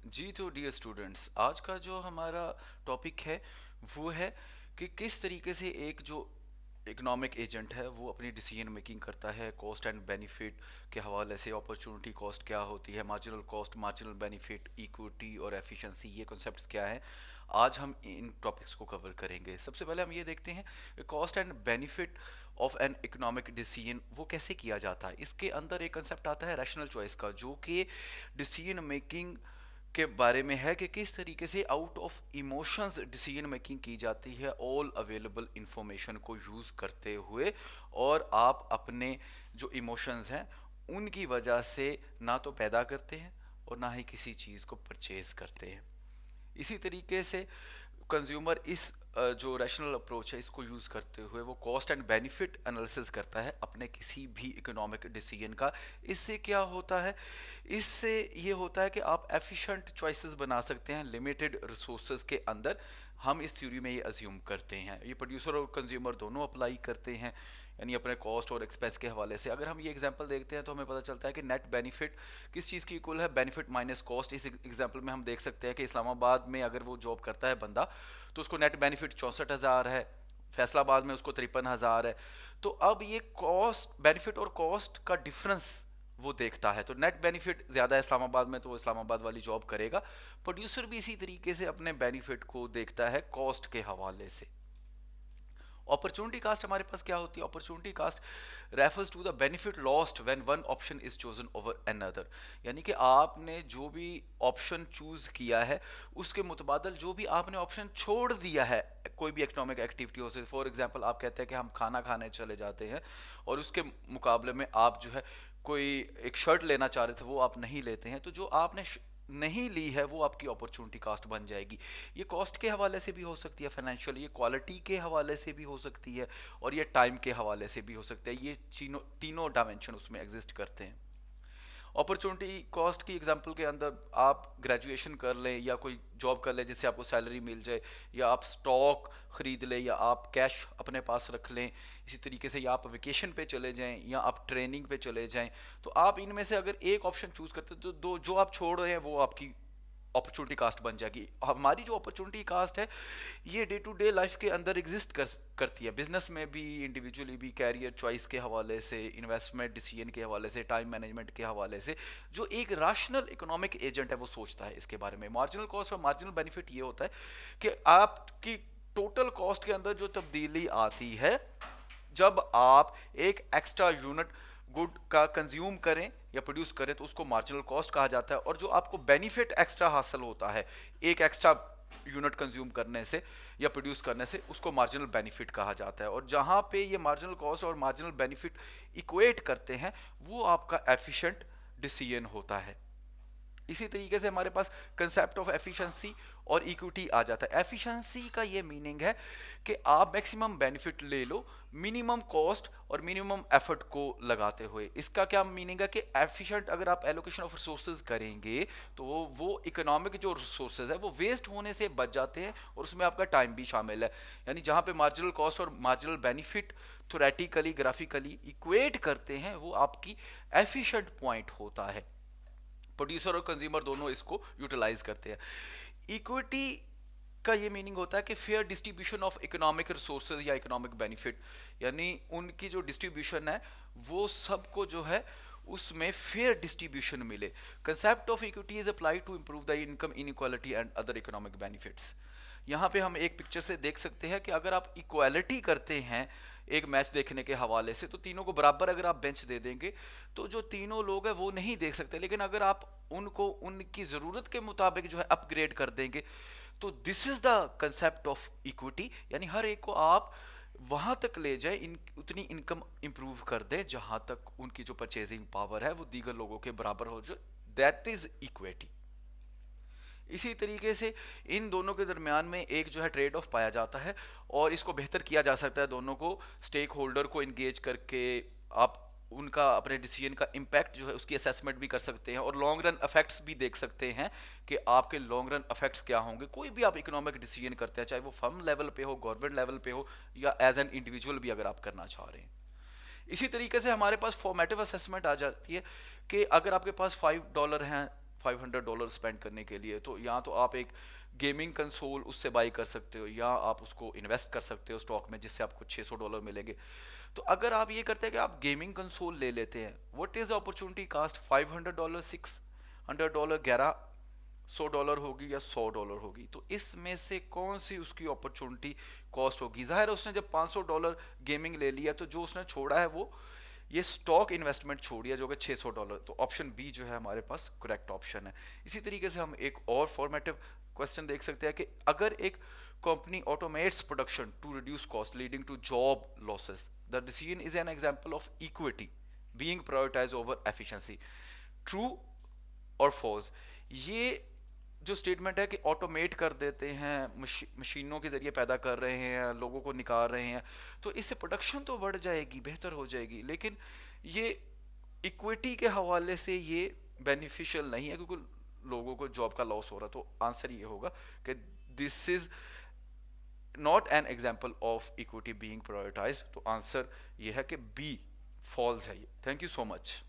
जी तो dear students, आज का जो हमारा टॉपिक है वो है कि किस तरीके से एक जो इकोनॉमिक एजेंट है वो अपनी डिसीजन मेकिंग करता है कॉस्ट एंड बेनिफिट के हवाले से। अपॉर्चुनिटी कॉस्ट क्या होती है, marginal cost, marginal benefit, equity और एफिशिएंसी, ये कॉन्सेप्ट्स क्या हैं। आज हम इन टॉपिक्स को कवर करेंगे। सबसे पहले हम ये देखते हैं cost and benefit of an economic decision वो कैसे किया जाता है। इसके अंदर एक कंसेप्ट आता है रैशनल चॉइस का, जो कि डिसीजन मेकिंग के बारे में है कि किस तरीके से out of emotions decision making की जाती है ऑल अवेलेबल इंफॉर्मेशन को यूज़ करते हुए, और आप अपने जो इमोशंस हैं उनकी वजह से ना तो पैदा करते हैं और ना ही किसी चीज़ को परचेज करते हैं। इसी तरीके से कंज्यूमर इस जो रैशनल अप्रोच है इसको यूज़ करते हुए वो कॉस्ट एंड बेनिफिट एनालिसिस करता है अपने किसी भी इकोनॉमिक डिसीजन का। इससे क्या होता है, इससे ये होता है कि आप एफिशिएंट चॉइसेस बना सकते हैं लिमिटेड रिसोर्सेज के अंदर। हम इस थ्योरी में ये अज्यूम करते हैं, ये प्रोड्यूसर और कंज्यूमर दोनों अप्लाई करते हैं, यानी अपने कॉस्ट और एक्सपेंस के हवाले से। अगर हम ये एग्जांपल देखते हैं तो हमें पता चलता है कि नेट बेनिफिट किस चीज़ की इक्वल है, बेनिफिट माइनस कॉस्ट। इस एग्जांपल में हम देख सकते हैं कि इस्लामाबाद में अगर वो जॉब करता है बंदा तो उसको नेट बेनिफिट 64,000 है, फैसलाबाद में उसको 53,000 है। तो अब ये कॉस्ट बेनिफिट और कॉस्ट का डिफरेंस वो देखता है, तो नेट बेनिफिट ज़्यादा है इस्लामाबाद में तो वो इस्लामाबाद वाली जॉब करेगा। प्रोड्यूसर भी इसी तरीके से अपने बेनिफिट को देखता है कॉस्ट के हवाले से। अपॉर्चुनिटी कास्ट हमारे पास क्या होती है, opportunity cost refers to the benefit lost when one option is chosen over another. यानी कि आपने जो भी ऑप्शन चूज किया है उसके मुतबादल जो भी आपने ऑप्शन छोड़ दिया है, कोई भी इकोनॉमिक एक्टिविटी हो सकती है। फॉर एग्जांपल आप कहते हैं कि हम खाना खाने चले जाते हैं और उसके मुकाबले में आप जो है कोई एक शर्ट लेना चाह रहे थे वो आप नहीं लेते हैं, तो जो आपने नहीं ली है वो आपकी अपॉर्चुनिटी कास्ट बन जाएगी। ये कॉस्ट के हवाले से भी हो सकती है फाइनेंशियल, ये क्वालिटी के हवाले से भी हो सकती है और ये टाइम के हवाले से भी हो सकता है। ये तीनों तीनों डायमेंशन उसमें एग्जिस्ट करते हैं। अपॉर्चुनिटी कॉस्ट की एग्जांपल के अंदर आप ग्रेजुएशन कर लें या कोई जॉब कर लें जिससे आपको सैलरी मिल जाए, या आप स्टॉक खरीद लें, या आप कैश अपने पास रख लें। इसी तरीके से या आप वेकेशन पे चले जाएं या आप ट्रेनिंग पे चले जाएं। तो आप इनमें से अगर एक ऑप्शन चूज करते हैं तो दो जो आप छोड़ रहे हैं वो आपकी अपॉर्चुनिटी कास्ट बन जाएगी। हमारी जो अपॉर्चुनिटी कास्ट है ये डे टू डे लाइफ के अंदर एग्जिस्ट करती है, बिजनेस में भी, इंडिविजुअली भी, कैरियर चॉइस के हवाले से, इन्वेस्टमेंट डिसीजन के हवाले से, टाइम मैनेजमेंट के हवाले से। जो एक रैशनल इकोनॉमिक एजेंट है वो सोचता है इसके बारे में। मार्जिनल कॉस्ट और मार्जिनल बेनिफिट ये होता है कि आपकी टोटल कॉस्ट के अंदर जो तब्दीली आती है जब आप एक एक्स्ट्रा यूनिट गुड का कंज्यूम करें या प्रोड्यूस करें तो उसको मार्जिनल कॉस्ट कहा जाता है। और जो आपको बेनिफिट एक्स्ट्रा हासिल होता है एक एक्स्ट्रा यूनिट कंज्यूम करने से या प्रोड्यूस करने से, उसको मार्जिनल बेनिफिट कहा जाता है। और जहां पे ये मार्जिनल कॉस्ट और मार्जिनल बेनिफिट इक्वेट करते हैं वो आपका एफिशिएंट डिसीजन होता है। इसी तरीके से हमारे पास कंसेप्ट ऑफ एफिशिएंसी और इक्विटी आ जाता है। एफिशिएंसी का ये मीनिंग है कि आप मैक्सिमम बेनिफिट ले लो मिनिमम कॉस्ट और मिनिमम एफर्ट को लगाते हुए। इसका क्या मीनिंग है कि एफिशिएंट अगर आप एलोकेशन ऑफ रिसोर्सेज करेंगे तो वो इकोनॉमिक जो रिसोर्सेज है वो वेस्ट होने से बच जाते हैं और उसमें आपका टाइम भी शामिल है। यानी जहां पे मार्जिनल कॉस्ट और marginal benefit theoretically graphically equate करते हैं वो आपकी एफिशिएंट पॉइंट होता है। प्रोड्यूसर और कंज्यूमर दोनों इसको यूटिलाइज करते हैं। इक्विटी का ये मीनिंग होता है कि fair distribution of economic resources या इकोनॉमिक बेनिफिट, यानी उनकी जो डिस्ट्रीब्यूशन है वो सबको जो है उसमें फेयर डिस्ट्रीब्यूशन मिले। Concept of equity is apply to improve the income inequality and other economic benefits. यहाँ पे हम एक पिक्चर से देख सकते हैं कि अगर आप इक्वालिटी करते हैं एक मैच देखने के हवाले से तो तीनों को बराबर अगर आप बेंच दे देंगे तो जो तीनों लोग हैं वो नहीं देख सकते, लेकिन अगर आप उनको उनकी ज़रूरत के मुताबिक जो है अपग्रेड कर देंगे तो this is the concept of equity. यानी हर एक को आप वहां तक ले जाए, उतनी इनकम इंप्रूव कर दें जहां तक उनकी जो परचेजिंग पावर है वो दीगर लोगों के बराबर हो जाए। That is equity. इसी तरीके से इन दोनों के दरमियान में एक जो है ट्रेड ऑफ पाया जाता है और इसको बेहतर किया जा सकता है दोनों को स्टेक होल्डर को इंगेज करके। आप उनका अपने डिसीजन का इम्पैक्ट जो है उसकी असेसमेंट भी कर सकते हैं और लॉन्ग रन इफेक्ट्स भी देख सकते हैं कि आपके लॉन्ग रन इफेक्ट्स क्या होंगे। कोई भी आप इकोनॉमिक डिसीजन करते हैं चाहे वो फर्म लेवल पे हो, गवर्नमेंट लेवल पे हो, या एज एन इंडिविजुअल भी अगर आप करना चाह रहे हैं। इसी तरीके से हमारे पास फॉर्मेटिव असेसमेंट आ जाती है कि अगर आपके पास $5 हैं $500 स्पेंड करने के लिए, तो या तो आप एक गेमिंग कंसोल उससे बाई कर सकते हो, या आप उसको इन्वेस्ट कर सकते हो स्टॉक में, जिससे आपको $600 मिलेंगे। तो अगर आप ये करते हैं कि आप गेमिंग कंसोल ले लेते हैं, what is the opportunity cost? $500, $600, 1100 होगी या $100 होगी? तो इसमें से कौन सी उसकी अपॉर्चुनिटी कॉस्ट होगी? जाहिर है उसने जब $500 गेमिंग ले लिया, तो जो उसने छोड़ा है वो ये स्टॉक इन्वेस्टमेंट छोड़ी है, जो कि $600। तो ऑप्शन बी जो है हमारे पास करेक्ट ऑप्शन है। इसी तरीके से हम एक और फॉर्मेटिव क्वेश्चन देख सकते हैं कि अगर एक company automates production to reduce cost leading to job losses, the decision is an example of equity being prioritize over efficiency. True और फॉल्स? ये जो स्टेटमेंट है कि ऑटोमेट कर देते हैं, मशीनों के ज़रिए पैदा कर रहे हैं, लोगों को निकाल रहे हैं, तो इससे प्रोडक्शन तो बढ़ जाएगी, बेहतर हो जाएगी, लेकिन ये इक्विटी के हवाले से ये बेनिफिशियल नहीं है, क्योंकि लोगों को जॉब का लॉस हो रहा है। तो आंसर ये होगा कि this is not an example of equity being prioritize. तो आंसर ये है कि बी, फॉल्स है ये। Thank you so much.